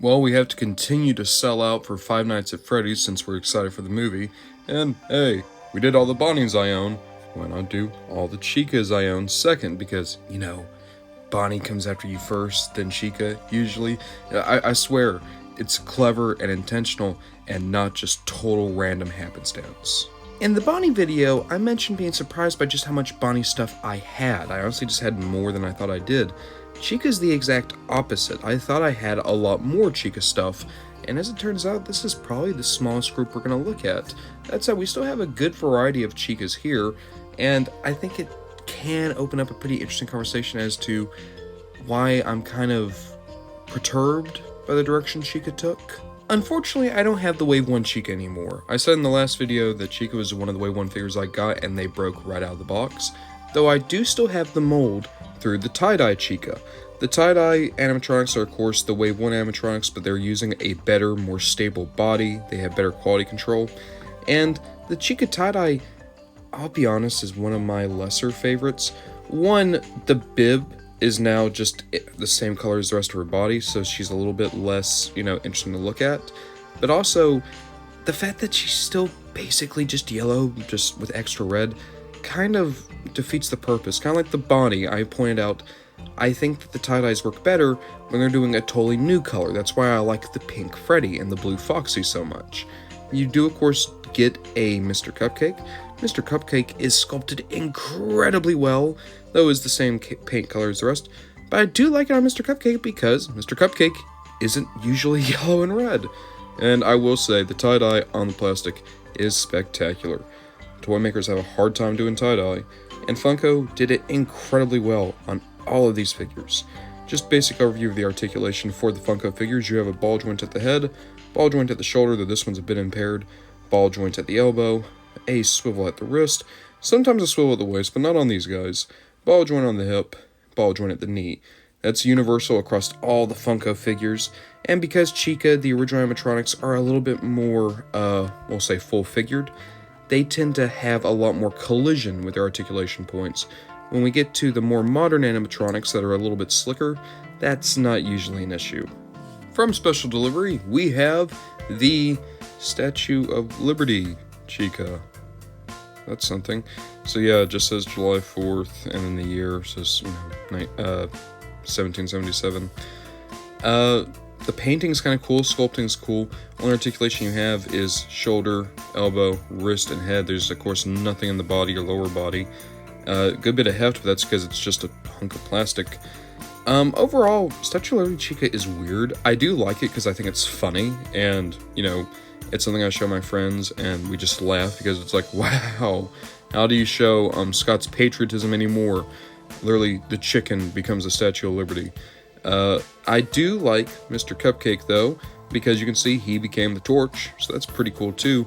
Well, we have to continue to sell out for Five Nights at Freddy's since we're excited for the movie. And hey, we did all the Bonnies I own. Why not do all the Chicas I own second? Because, Bonnie comes after you first, then Chica, usually. I swear, it's clever and intentional and not just total random happenstance. In the Bonnie video, I mentioned being surprised by just how much Bonnie stuff I had. I honestly just had more than I thought I did. Chica's the exact opposite. I thought I had a lot more Chica stuff, and as it turns out, this is probably the smallest group we're going to look at. That said, we still have a good variety of Chicas here, and I think it can open up a pretty interesting conversation as to why I'm kind of perturbed by the direction Chica took. Unfortunately, I don't have the Wave 1 Chica anymore. I said in the last video that Chica was one of the Wave 1 figures I got, and they broke right out of the box, though I do still have the mold through the tie-dye Chica. The tie-dye animatronics are of course the Wave 1 animatronics, but they're using a better, more stable body, they have better quality control, and the Chica tie-dye, I'll be honest, is one of my lesser favorites. One, the bib is now just the same color as the rest of her body, so she's a little bit less, interesting to look at, but also the fact that she's still basically just yellow, just with extra red, kind of defeats the purpose. Kind of like the Bonnie I pointed out, I think that the tie-dyes work better when they're doing a totally new color. That's why I like the pink Freddy and the blue Foxy so much. You do, of course, get a Mr. Cupcake. Mr. Cupcake is sculpted incredibly well, though is the same paint color as the rest. But I do like it on Mr. Cupcake because Mr. Cupcake isn't usually yellow and red. And I will say, the tie-dye on the plastic is spectacular. Toy makers have a hard time doing tie-dye, and Funko did it incredibly well on all of these figures. Just basic overview of the articulation for the Funko figures: you have a ball joint at the head, ball joint at the shoulder, though this one's a bit impaired, ball joint at the elbow, a swivel at the wrist, sometimes a swivel at the waist, but not on these guys, ball joint on the hip, ball joint at the knee. That's universal across all the Funko figures, and because Chica, the original animatronics, are a little bit more, we'll say full-figured, they tend to have a lot more collision with their articulation points. When we get to the more modern animatronics that are a little bit slicker, that's not usually an issue. From Special Delivery, we have the Statue of Liberty Chica. That's something. So yeah, it just says July 4th, and then the year says, 1777. The painting's kind of cool, sculpting's cool. Only articulation you have is shoulder, elbow, wrist, and head. There's, of course, nothing in the body or lower body. Good bit of heft, but that's because it's just a hunk of plastic. Overall, Statue of Liberty Chica is weird. I do like it because I think it's funny, and, it's something I show my friends, and we just laugh because it's like, wow, how do you show Scott's patriotism anymore? Literally, the chicken becomes a Statue of Liberty. I do like Mr. Cupcake, though, because you can see he became the torch, so that's pretty cool, too.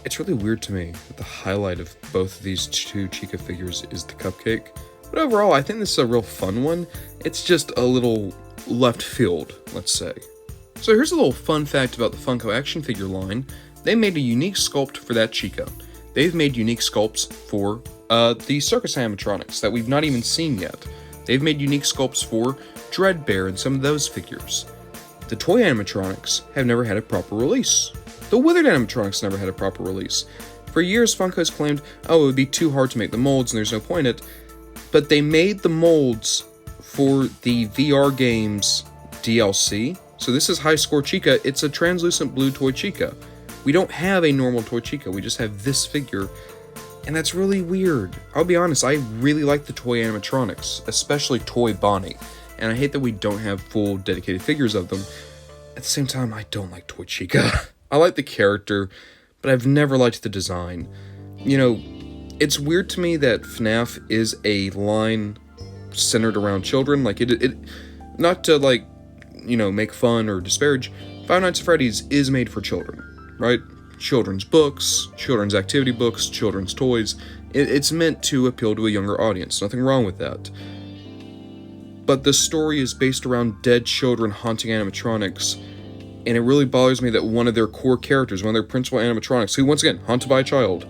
It's really weird to me that the highlight of both of these two Chica figures is the cupcake, but overall, I think this is a real fun one. It's just a little left field, let's say. So here's a little fun fact about the Funko action figure line. They made a unique sculpt for that Chica. They've made unique sculpts for the circus animatronics that we've not even seen yet. They've made unique sculpts for Dreadbear and some of those figures. The toy animatronics have never had a proper release. The Withered animatronics never had a proper release. For years, Funko has claimed, it would be too hard to make the molds and there's no point in it, but they made the molds for the VR games DLC. So this is High Score Chica. It's a translucent blue toy Chica. We don't have a normal toy Chica, we just have this figure, and that's really weird. I'll be honest, I really like the toy animatronics, especially Toy Bonnie, and I hate that we don't have full dedicated figures of them. At the same time, I don't like Toy Chica. I like the character, but I've never liked the design. It's weird to me that FNAF is a line centered around children. Like, it not to, make fun or disparage, Five Nights at Freddy's is made for children, right? Children's books, children's activity books, children's toys. It's meant to appeal to a younger audience. Nothing wrong with that. But the story is based around dead children haunting animatronics, and it really bothers me that one of their core characters, one of their principal animatronics, who, once again, haunted by a child,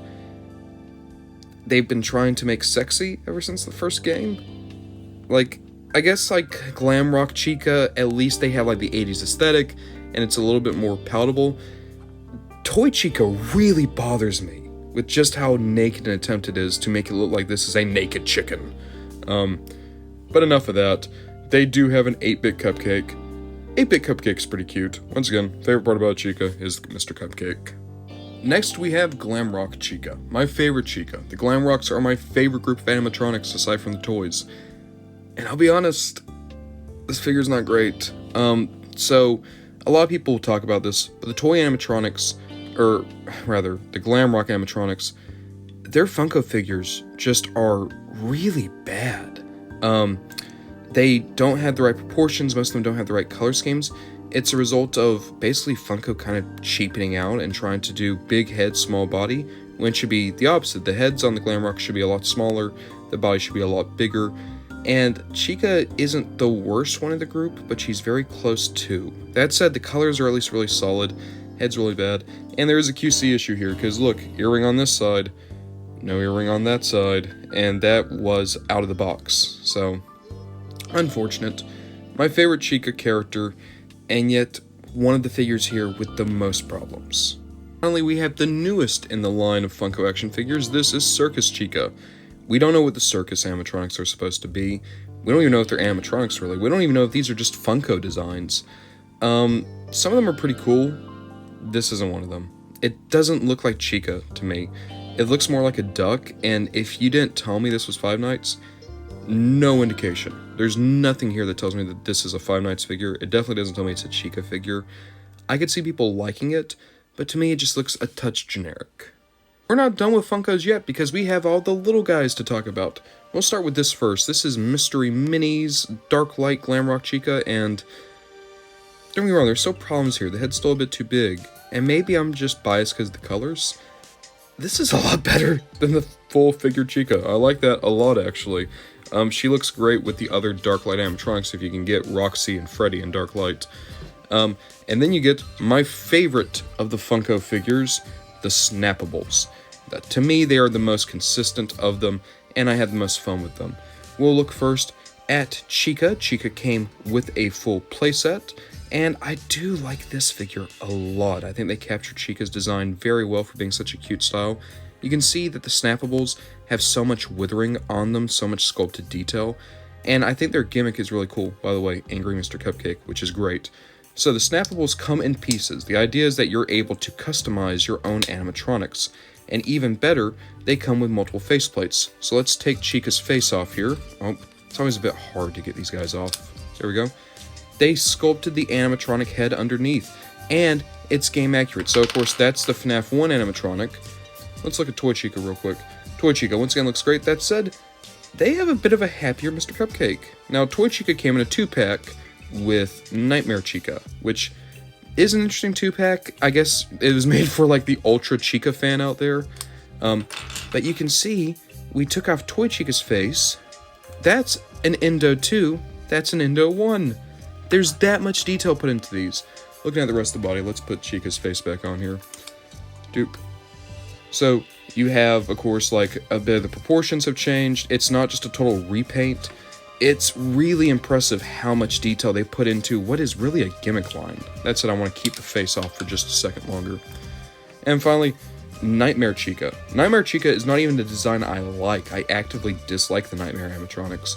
they've been trying to make sexy ever since the first game. Like, I guess like glam rock Chica, at least they have like the 80s aesthetic, and it's a little bit more palatable. Toy Chica really bothers me with just how naked an attempt it is to make it look like this is a naked chicken. But enough of that. They do have an 8-bit cupcake. 8-bit cupcake's pretty cute. Once again, favorite part about Chica is Mr. Cupcake. Next, we have Glam Rock Chica, my favorite Chica. The Glam Rocks are my favorite group of animatronics aside from the toys. And I'll be honest, this figure's not great. So, a lot of people talk about this, but the toy animatronics, or rather, the Glam Rock animatronics, their Funko figures just are really bad. They don't have the right proportions, most of them don't have the right color schemes. It's a result of basically Funko kind of cheapening out and trying to do big head, small body, when it should be the opposite. The heads on the Glam Rock should be a lot smaller, the body should be a lot bigger, and Chica isn't the worst one in the group, but she's very close too. That said, the colors are at least really solid, head's really bad, and there is a QC issue here, because look, earring on this side, no earring on that side, and that was out of the box, so unfortunate. My favorite Chica character, and yet one of the figures here with the most problems. Finally, we have the newest in the line of Funko action figures. This is Circus Chica. We don't know what the circus animatronics are supposed to be. We don't even know if they're animatronics, really. We don't even know if these are just Funko designs. Some of them are pretty cool. This isn't one of them. It doesn't look like Chica to me. It looks more like a duck, and if you didn't tell me this was Five Nights, no indication. There's nothing here that tells me that this is a Five Nights figure. It definitely doesn't tell me it's a Chica figure. I could see people liking it, but to me it just looks a touch generic. We're not done with Funkos yet because we have all the little guys to talk about. We'll start with this first. This is Mystery Minis, Dark Light Glam Rock Chica, and don't get me wrong, there's still problems here. The head's still a bit too big, and maybe I'm just biased because of the colors. This is a lot better than the full figure Chica. I like that a lot, actually. She looks great with the other Dark Light animatronics if you can get Roxy and Freddy in Dark Light. And then you get my favorite of the Funko figures, the Snappables. To me, they are the most consistent of them, and I had the most fun with them. We'll look first at Chica. Chica came with a full playset, and I do like this figure a lot. I think they captured Chica's design very well for being such a cute style. You can see that the Snappables have so much withering on them, so much sculpted detail, and I think their gimmick is really cool, by the way, Angry Mr. Cupcake, which is great. So the Snappables come in pieces. The idea is that you're able to customize your own animatronics, and even better, they come with multiple faceplates. So let's take Chica's face off here. Oh, it's always a bit hard to get these guys off. There we go. They sculpted the animatronic head underneath, and it's game accurate. So of course that's the FNAF 1 animatronic. Let's look at Toy Chica real quick. Toy Chica, once again, looks great. That said, they have a bit of a happier Mr. Cupcake. Now, Toy Chica came in a 2-pack with Nightmare Chica, which is an interesting 2-pack. I guess it was made for, like, the Ultra Chica fan out there. But you can see, we took off Toy Chica's face. That's an Endo 2. That's an Endo 1. There's that much detail put into these. Looking at the rest of the body, let's put Chica's face back on here. Doop. So you have, of course, like a bit of the proportions have changed. It's not just a total repaint. It's really impressive how much detail they put into what is really a gimmick line. That said, I want to keep the face off for just a second longer. And finally, Nightmare Chica. Nightmare Chica is not even the design I like. I actively dislike the Nightmare animatronics.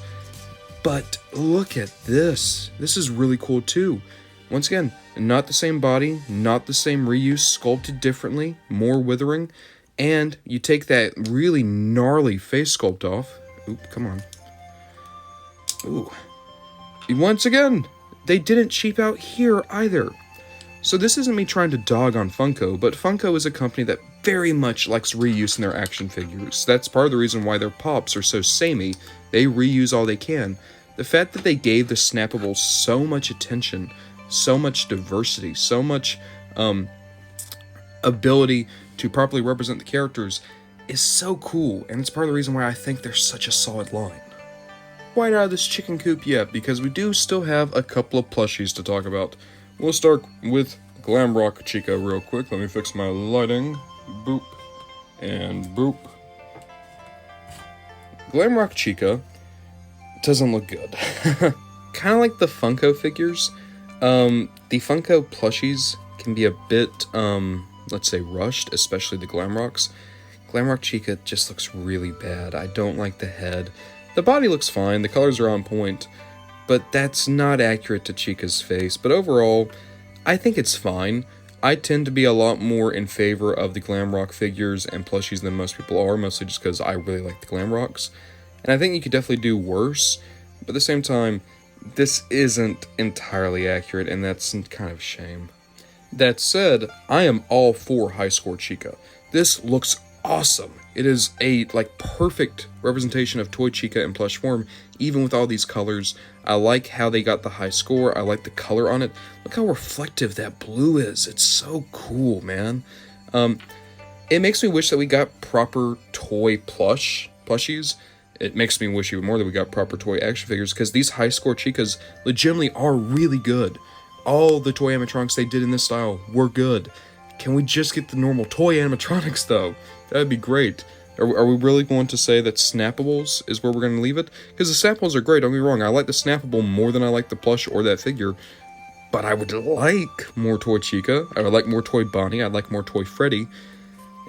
But look at this. This is really cool too. Once again, not the same body, not the same reuse, sculpted differently, more withering. And you take that really gnarly face sculpt off. Oop, come on. Ooh. Once again, they didn't cheap out here either. So this isn't me trying to dog on Funko, but Funko is a company that very much likes reuse in their action figures. That's part of the reason why their pops are so samey. They reuse all they can. The fact that they gave the Snappables so much attention, so much diversity, so much ability to properly represent the characters is so cool, and it's part of the reason why I think they're such a solid line. Quite out of this chicken coop yet, because we do still have a couple of plushies to talk about. We'll start with Glam Rock Chica real quick. Let me fix my lighting. Boop. And boop. Glam Rock Chica doesn't look good. Kind of like the Funko figures. The Funko plushies can be a bit, let's say, rushed, especially the Glamrocks. Glamrock Chica just looks really bad. I don't like the head. The body looks fine, the colors are on point, but that's not accurate to Chica's face. But overall, I think it's fine. I tend to be a lot more in favor of the Glamrock figures and plushies than most people are, mostly just because I really like the Glamrocks. And I think you could definitely do worse, but at the same time, this isn't entirely accurate, and that's kind of a shame. That said, I am all for High Score Chica. This looks awesome. It is a perfect representation of toy Chica in plush form, even with all these colors. I like how they got the high score. I like the color on it. Look how reflective that blue is. It's so cool, man. It makes me wish that we got proper toy plushies. It makes me wish even more that we got proper toy action figures, because these high score Chicas legitimately are really good. All the toy animatronics they did in this style were good. Can we just get the normal toy animatronics, though? That'd be great. Are we really going to say that Snappables is where we're going to leave it? Because the Snappables are great, don't get me wrong. I like the Snappable more than I like the plush or that figure. But I would like more toy Chica. I would like more toy Bonnie. I'd like more toy Freddy.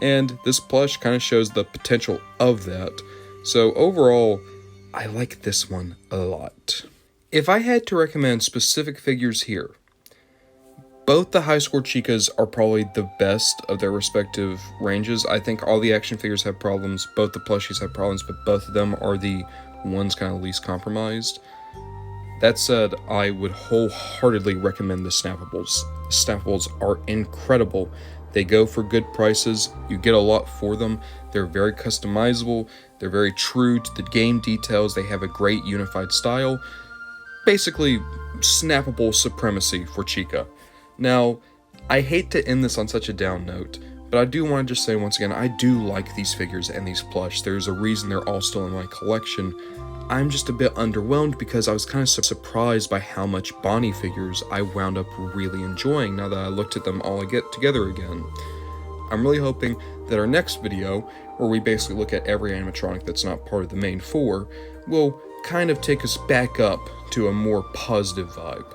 And this plush kind of shows the potential of that. So overall, I like this one a lot. If I had to recommend specific figures here, both the high score Chicas are probably the best of their respective ranges. I think all the action figures have problems, both the plushies have problems, but both of them are the ones kind of least compromised. That said, I would wholeheartedly recommend the Snappables. The Snappables are incredible. They go for good prices, you get a lot for them, they're very customizable, they're very true to the game details, they have a great unified style. Basically, Snappable supremacy for Chica. Now, I hate to end this on such a down note, but I do want to just say once again, I do like these figures and these plush. There's a reason they're all still in my collection. I'm just a bit underwhelmed because I was kind of surprised by how much Bonnie figures I wound up really enjoying now that I looked at them all together again. I'm really hoping that our next video, where we basically look at every animatronic that's not part of the main four, will kind of take us back up to a more positive vibe.